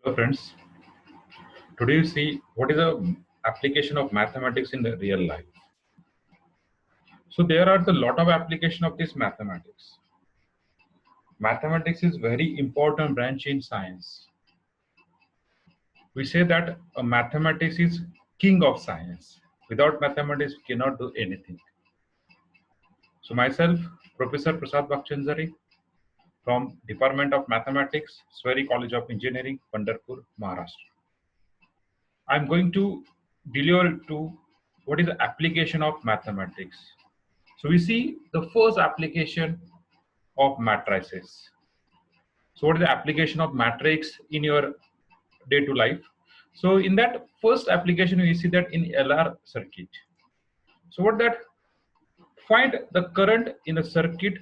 Hello friends, today you see what is the application of mathematics in the real life. So there are a lot of application of this mathematics. Mathematics is very important branch in science. We say that mathematics is king of science. Without mathematics, we cannot do anything. So myself, Professor Prasad Bakchanjari from Department of Mathematics, Sweri College of Engineering, Pandharpur, Maharashtra. I'm going to deliver to what is the application of mathematics. So we see the first application of matrices. So what is the application of matrix in your day-to life? So in that first application, we see that in LR circuit. So what that find the current in the circuit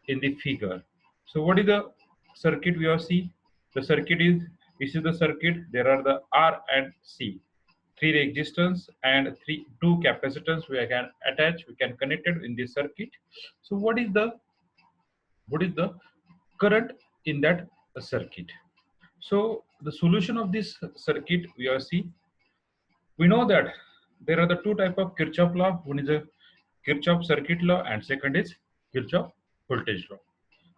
in the figure. So what is the circuit we have see? The circuit is this is the circuit. There are the R and C, three resistance and two capacitance we can attach. We can connect it in this circuit. So what is the current in that circuit? So the solution of this circuit we are see. We know that there are the two type of Kirchhoff law. One is a Kirchhoff circuit law and second is Kirchhoff voltage law.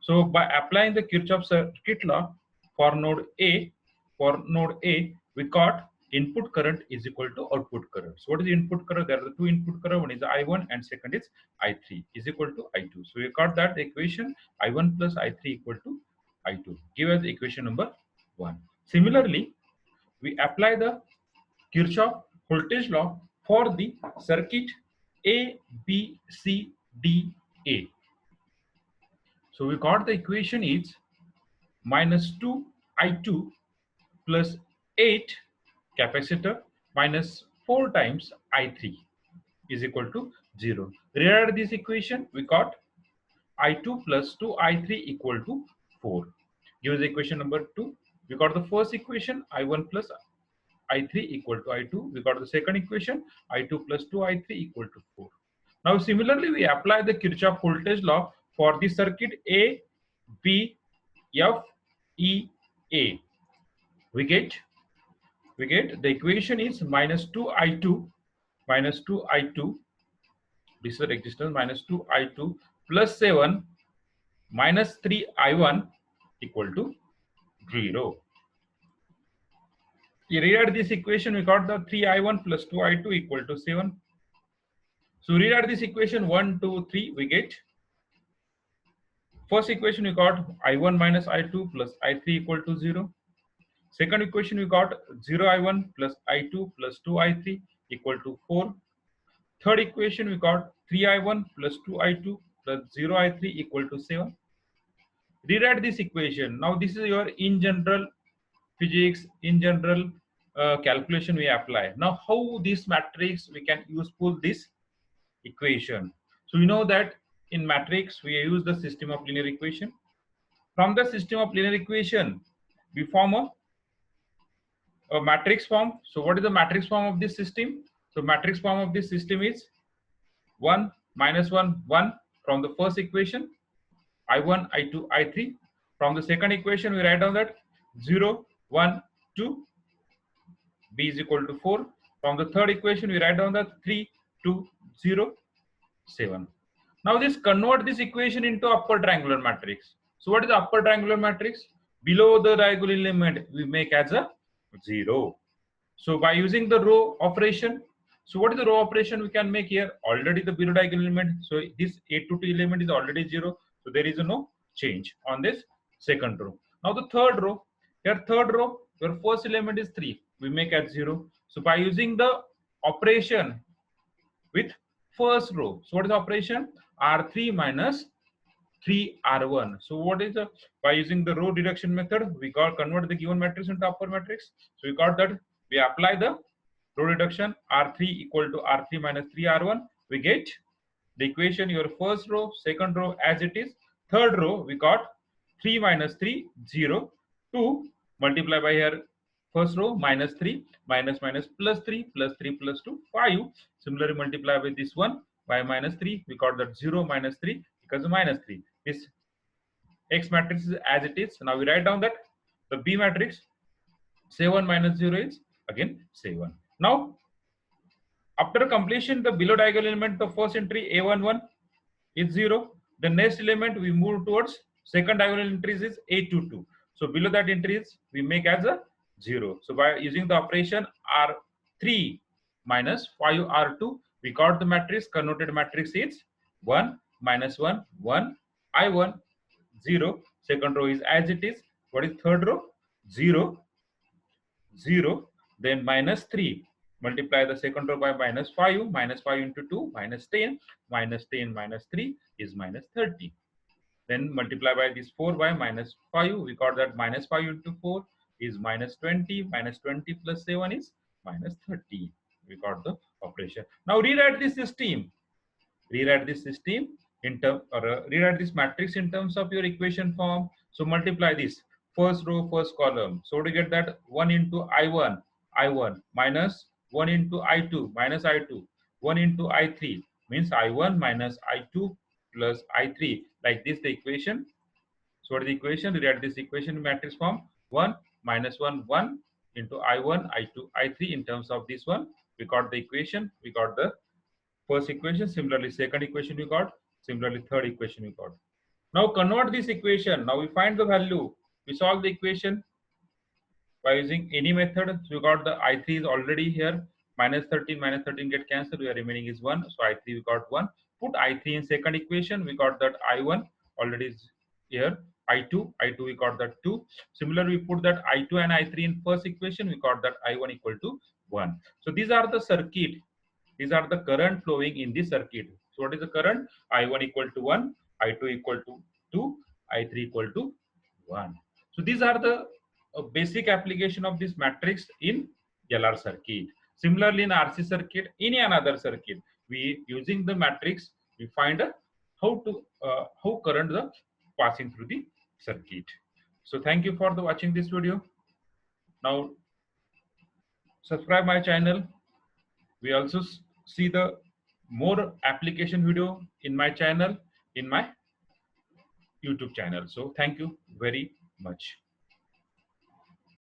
So by applying the Kirchhoff circuit law for node A, we got input current is equal to output current. So what is the input current? There are the two input current. One is I1 and second is I3 is equal to I2. So we got that equation I1 plus I3 equal to I2. Give us equation number 1. Similarly, we apply the Kirchhoff voltage law for the circuit A, B, C, D, A. So we got the equation is minus 2 I2 plus 8 capacitor minus 4 times I3 is equal to 0. Rewrite this equation, we got I2 plus 2 I3 equal to 4. Give us equation number 2. We got the first equation I1 plus I3 equal to I2. We got the second equation I2 plus 2 I3 equal to 4. Now similarly we apply the Kirchhoff voltage law for the circuit A, B, F, E, A. We get the equation is minus 2 I2 this is the resistance minus 2 I2 plus 7 minus 3 I1 equal to 0. You rewrite this equation, we got the 3 I1 plus 2 I2 equal to 7. So rewrite this equation 1, 2, 3, we get first equation we got I1 minus I2 plus I3 equal to 0. Second equation we got 0 I1 plus I2 plus 2 I3 equal to 4. Third equation we got 3 I1 plus 2 I2 plus 0 I3 equal to 7. Rewrite this equation. Now this is your in general physics, in general calculation we apply. Now how this matrix we can useful this equation. So you know that in matrix we use the system of linear equation. From the system of linear equation we form a matrix form. So what is the matrix form of this system? So matrix form of this system is 1 minus 1 1 from the first equation I1 I2 I3. From the second equation we write down that 0 1 2 b is equal to 4. From the third equation we write down that 3 2 0 7. Now this convert this equation into upper triangular matrix. So what is the upper triangular matrix? Below the diagonal element we make as a 0. So by using the row operation, so what is the row operation we can make here? Already the below diagonal element. So this 8 to 2 element is already 0. So there is no change on this second row. Now the third row, here third row, your first element is 3. We make as 0. So by using the operation with first row, so what is the operation? R3 minus 3R1. So what is the, by using the row reduction method, we got convert the given matrix into upper matrix. So we got that we apply the row reduction R3 equal to R3 minus 3R1. We get the equation your first row, second row as it is. Third row we got 3 minus 3 0 2 multiply by here first row minus 3 minus minus plus 3 plus 3 plus 2 5. Similarly multiply with this one by minus 3 we got that 0 minus 3 because of minus 3. This X matrix is as it is. Now we write down that the B matrix 7 minus 0 is again 7. Now, after completion, the below diagonal element, the first entry A11 is 0. The next element we move towards second diagonal entries is A22. So below that entries we make as a 0. So by using the operation R3 minus 5R2, we got the matrix. Connoted matrix is 1 minus 1 1 I1 0. Second row is as it is. What is third row? 0 0. Then minus 3. Multiply the second row by minus 5. Minus 5 into 2 minus 10. Minus 10 minus 3 is minus 30. Then multiply by this 4 by minus 5. We got that minus 5 into 4 is minus 20. Minus 20 plus 7 is minus 30. We got the operation. Now rewrite this system. Rewrite this system in term, or rewrite this matrix in terms of your equation form. So multiply this first row, first column. So to get that 1 into I1 minus 1 into I2 minus I2, 1 into I3 means I1 minus I2 plus I3. Like this the equation. So what is the equation? Rewrite this equation in matrix form. 1 minus 1 1 into I1 I2 I3. In terms of this one, we got the equation. We got the first equation. Similarly, second equation we got. Similarly, third equation we got. Now convert this equation. Now we find the value. We solve the equation by using any method. So we got the I3 is already here. Minus 13 get cancelled. We are remaining is 1. So I3 we got 1. Put I3 in second equation. We got that I1 already is here. I2 we got that 2. Similarly, we put that I2 and I3 in first equation. We got that I1 equal to 1. So these are the circuit. These are the current flowing in this circuit. So what is the current? I1 equal to 1, I2 equal to 2, I3 equal to 1. So these are the basic application of this matrix in LR circuit. Similarly, in RC circuit, any another circuit, we using the matrix, we find how current the passing through the circuit. So thank you for the watching this video. Now subscribe my channel. We also see the more application video in my channel, in my YouTube channel. So thank you very much.